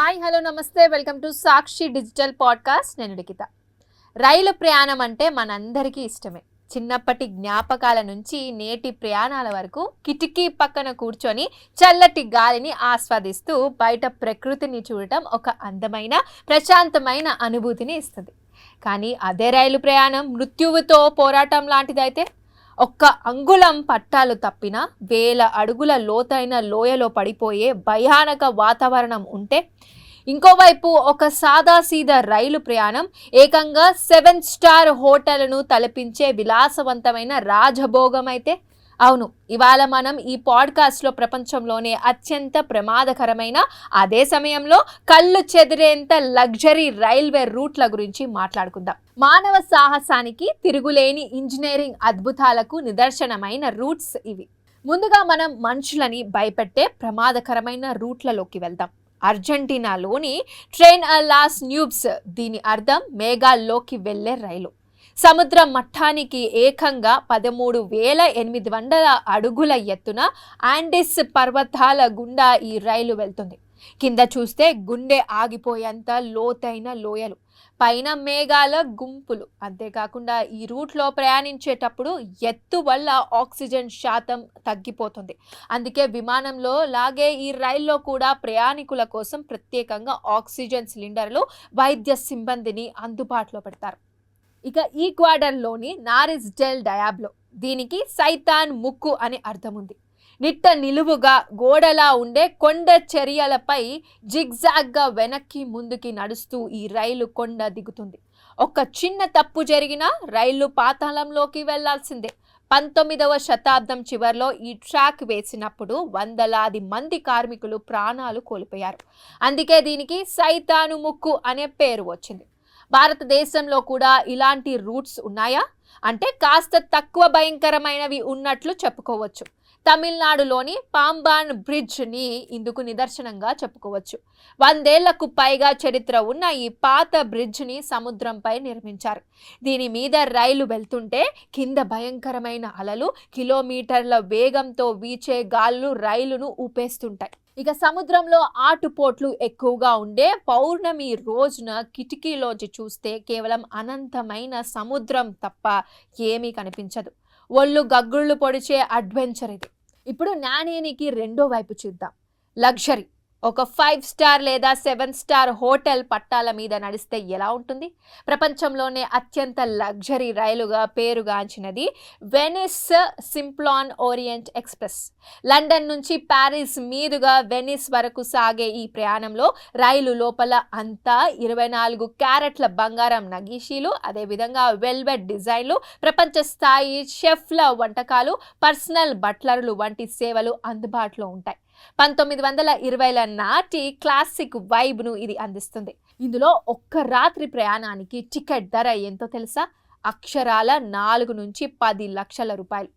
Hi hello నమస్తే welcome to Sakshi digital podcast. నేను లిఖిత. రైలు ప్రయాణం అంటే మనందరికీ ఇష్టమే. చిన్నప్పటి జ్ఞాపకాల నుంచి నేటి ప్రయాణాల వరకు కిటికీ పక్కన కూర్చొని చల్లటి గాలిని ఆస్వాదిస్తూ బయట ప్రకృతిని చూడటం ఒక అందమైన ప్రశాంతమైన అనుభూతిని ఇస్తుంది. కానీ అదే రైలు ప్రయాణం మృత్యువుతో పోరాటం లాంటిదైతే, ఒక్క అంగుళం పట్టాలు తప్పినా వేల అడుగుల లోతైన లోయలో పడిపోయే భయానక వాతావరణం ఉంటే, ఇంకోవైపు ఒక సాదాసీదా రైలు ప్రయాణం ఏకంగా 7 స్టార్ హోటల్ను తలపించే విలాసవంతమైన రాజభోగం అయితే, అవును, ఇవాళ మనం ఈ పాడ్కాస్ట్లో ప్రపంచంలోనే అత్యంత ప్రమాదకరమైన, అదే సమయంలో కళ్ళు చెదిరేంత లగ్జరీ రైల్వే రూట్ల గురించి మాట్లాడుకుందాం. మానవ సాహసానికి తిరుగులేని ఇంజనీరింగ్ అద్భుతాలకు నిదర్శనమైన రూట్స్ ఇవి. ముందుగా మనం మనుషులని భయపెట్టే ప్రమాదకరమైన రూట్లలోకి వెళ్దాం. అర్జెంటీనాలోని ట్రైన్ లాస్ న్యూబ్స్, దీని అర్థం మేఘాల్లోకి వెళ్లే రైలు. సముద్ర మట్టానికి ఏకంగా 13,800 అడుగుల ఎత్తున ఆండీస్ పర్వతాల గుండా ఈ రైలు వెళ్తుంది. కింద చూస్తే గుండె ఆగిపోయేంత లోతైన లోయలు, పైన మేఘాల గుంపులు. అంతేకాకుండా ఈ రూట్లో ప్రయాణించేటప్పుడు ఎత్తు వల్ల ఆక్సిజన్ శాతం తగ్గిపోతుంది. అందుకే విమానంలో లాగే ఈ రైల్లో కూడా ప్రయాణికుల కోసం ప్రత్యేకంగా ఆక్సిజన్ సిలిండర్లు, వైద్య సిబ్బందిని అందుబాటులో పెడతారు. ఇక ఈక్వాడర్లోని నారిస్ డెల్ డయాబ్లో, దీనికి సైతాన్ ముక్కు అని అర్థం ఉంది. నిట్ట నిలువుగా గోడలా ఉండే కొండ చర్యలపై జిగ్జాగ్గా వెనక్కి ముందుకి నడుస్తూ ఈ రైలు కొండ దిగుతుంది. ఒక చిన్న తప్పు జరిగినా రైలు పాతాళంలోకి వెళ్లాల్సిందే. 19వ శతాబ్దం చివరిలో ఈ ట్రాక్ వేసినప్పుడు వందలాది మంది కార్మికులు ప్రాణాలు కోల్పోయారు. అందుకే దీనికి సైతాను ముక్కు అనే పేరు వచ్చింది. భారతదేశంలో కూడా ఇలాంటి రూట్స్ ఉన్నాయా అంటే కాస్త తక్కువ భయంకరమైనవి ఉన్నట్లు చెప్పుకోవచ్చు. తమిళనాడులోని పాంబాన్ బ్రిడ్జ్ని ఇందుకు నిదర్శనంగా చెప్పుకోవచ్చు. 100 ఏళ్లకు పైగా చరిత్ర ఉన్న ఈ పాత బ్రిడ్జ్ని సముద్రంపై నిర్మించారు. దీని మీద రైలు వెళ్తుంటే కింద భయంకరమైన అలలు, కిలోమీటర్ల వేగంతో వీచే గాలులు రైలును ఊపేస్తుంటాయి. ఇక సముద్రంలో ఆటుపోట్లు ఎక్కువగా ఉండే పౌర్ణమి రోజున కిటికీలోంచి చూస్తే కేవలం అనంతమైన సముద్రం తప్ప ఏమీ కనిపించదు. ఒళ్ళు గగ్గుళ్ళు పొడిచే అడ్వెంచర్ ఇది. ఇప్పుడు నాణేనికి రెండో వైపు చూద్దాం. లగ్జరీ. ఒక 5 స్టార్ లేదా 7 స్టార్ హోటల్ పట్టాల మీద నడిస్తే ఎలా ఉంటుంది? ప్రపంచంలోనే అత్యంత లగ్జరీ రైలుగా పేరుగాంచినది Venice Simplon Orient Express. London నుంచి ప్యారిస్ మీదుగా వెనిస్ వరకు సాగే ఈ ప్రయాణంలో రైలు లోపల అంతా 24 క్యారెట్ల బంగారం నగీషీలు, అదేవిధంగా వెల్వెట్ డిజైన్లు, ప్రపంచ స్థాయి షెఫ్ల వంటకాలు, పర్సనల్ బట్లర్లు వంటి సేవలు అందుబాటులో ఉంటాయి. 1920ల నాటి క్లాసిక్ వైబ్ను ఇది అందిస్తుంది. ఇందులో ఒక్క రాత్రి ప్రయాణానికి టికెట్ ధర ఎంతో తెలుసా? అక్షరాల 4 నుంచి 10 లక్షల రూపాయలు.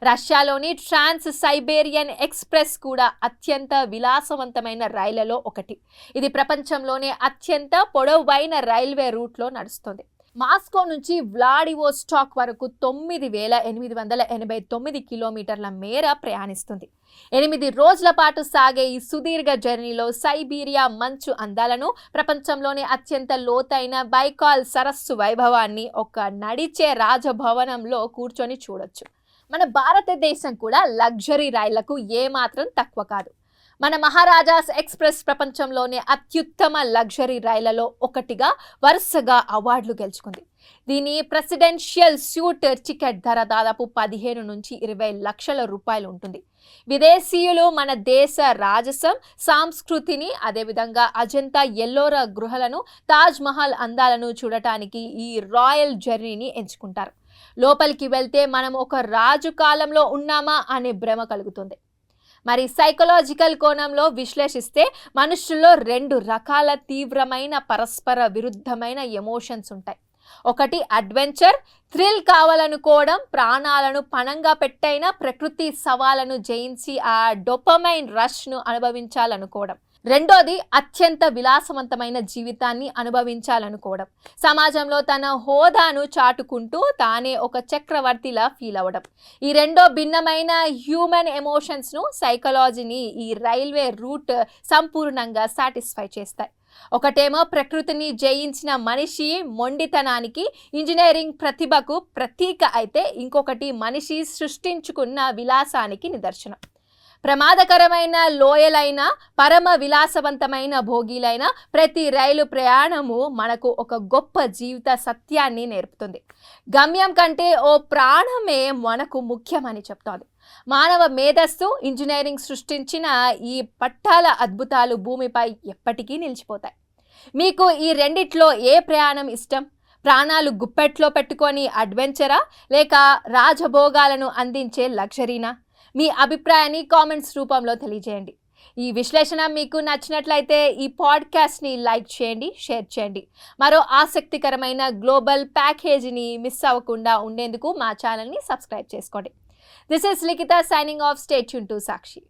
రష్యాలోని ట్రాన్స్ సైబేరియన్ ఎక్స్ప్రెస్ కూడా అత్యంత విలాసవంతమైన రైళ్లలో ఒకటి. ఇది ప్రపంచంలోనే అత్యంత పొడవైన రైల్వే రూట్లో నడుస్తుంది. మాస్కో నుంచి వ్లాడివోస్టాక్ వరకు 9,889 కిలోమీటర్ల మేర ప్రయాణిస్తుంది. 8 రోజుల పాటు సాగే ఈ సుదీర్ఘ జర్నీలో సైబీరియా మంచు అందాలను, ప్రపంచంలోనే అత్యంత లోతైన బైకాల్ సరస్సు వైభవాన్ని ఒక నడిచే రాజభవనంలో కూర్చొని చూడొచ్చు. మన భారతదేశం కూడా లగ్జరీ రైళ్లకు ఏమాత్రం తక్కువ కాదు. మన మహారాజాస్ ఎక్స్ప్రెస్ ప్రపంచంలోనే అత్యుత్తమ లగ్జరీ రైళ్లలో ఒకటిగా వరుసగా అవార్డులు గెలుచుకుంది. దీని ప్రెసిడెన్షియల్ సూట్ టికెట్ ధర దాదాపు 15 నుంచి 20 లక్షల రూపాయలు ఉంటుంది. విదేశీయులు మన దేశ రాజసం, సంస్కృతిని, అదేవిధంగా అజంతా ఎల్లోరా గృహలను, తాజ్ మహల్ అందాలను చూడటానికి ఈ రాయల్ జర్నీని ఎంచుకుంటారు. లోపలికి వెళ్తే మనం ఒక రాజు కాలంలో ఉన్నామా అనే భ్రమ కలుగుతుంది. మరి సైకలాజికల్ కోణంలో విశ్లేషిస్తే మనుషుల్లో 2 రకాల తీవ్రమైన పరస్పర విరుద్ధమైన ఎమోషన్స్ ఉంటాయి. ఒకటి అడ్వెంచర్, థ్రిల్ కావాలనుకోవడం, ప్రాణాలను పణంగా పెట్టైన ప్రకృతి సవాలను జయించి ఆ డోపమైన్ రష్ను అనుభవించాలనుకోవడం. రెండోది అత్యంత విలాసవంతమైన జీవితాన్ని అనుభవించాలనుకోవడం. సమాజంలో తన హోదాను చాటుకుంటూ తానే ఒక చక్రవర్తిలా ఫీల్ అవ్వడం. ఈ రెండో భిన్నమైన హ్యూమన్ ఎమోషన్స్ను, సైకాలజీని ఈ రైల్వే రూట్ సంపూర్ణంగా సాటిస్ఫై చేస్తాయి. ఒకటేమో ప్రకృతిని జయించిన మనిషి మొండితనానికి, ఇంజనీరింగ్ ప్రతిభకు ప్రతీక అయితే, ఇంకొకటి మనిషి సృష్టించుకున్న విలాసానికి నిదర్శనం. ప్రమాదకరమైన లోయలైన, పరమ విలాసవంతమైన భోగిలైన ప్రతి రైలు ప్రయాణము మనకు ఒక గొప్ప జీవిత సత్యాన్ని నేర్పుతుంది. గమ్యం కంటే ఓ ప్రాణమే మనకు ముఖ్యమని చెప్తోంది. మానవ మేధస్సు, ఇంజనీరింగ్ సృష్టించిన ఈ పట్టాల అద్భుతాలు భూమిపై ఎప్పటికీ నిలిచిపోతాయి. మీకు ఈ రెండిట్లో ఏ ప్రయాణం ఇష్టం? ప్రాణాలు గుప్పెట్లో పెట్టుకొని అడ్వెంచరా, లేక రాజభోగాలను అందించే లగ్జరీనా? మీ అభిప్రాయాన్ని కామెంట్స్ రూపంలో తెలియజేయండి. ఈ విశ్లేషణ మీకు నచ్చినట్లయితే ఈ పాడ్కాస్ట్ని లైక్ చేయండి, షేర్ చేయండి. మరో ఆసక్తికరమైన గ్లోబల్ ప్యాకేజీని మిస్ అవ్వకుండా ఉండేందుకు మా ఛానల్ని సబ్స్క్రైబ్ చేసుకోండి. This is Likita signing off. Stay tuned to Sakshi.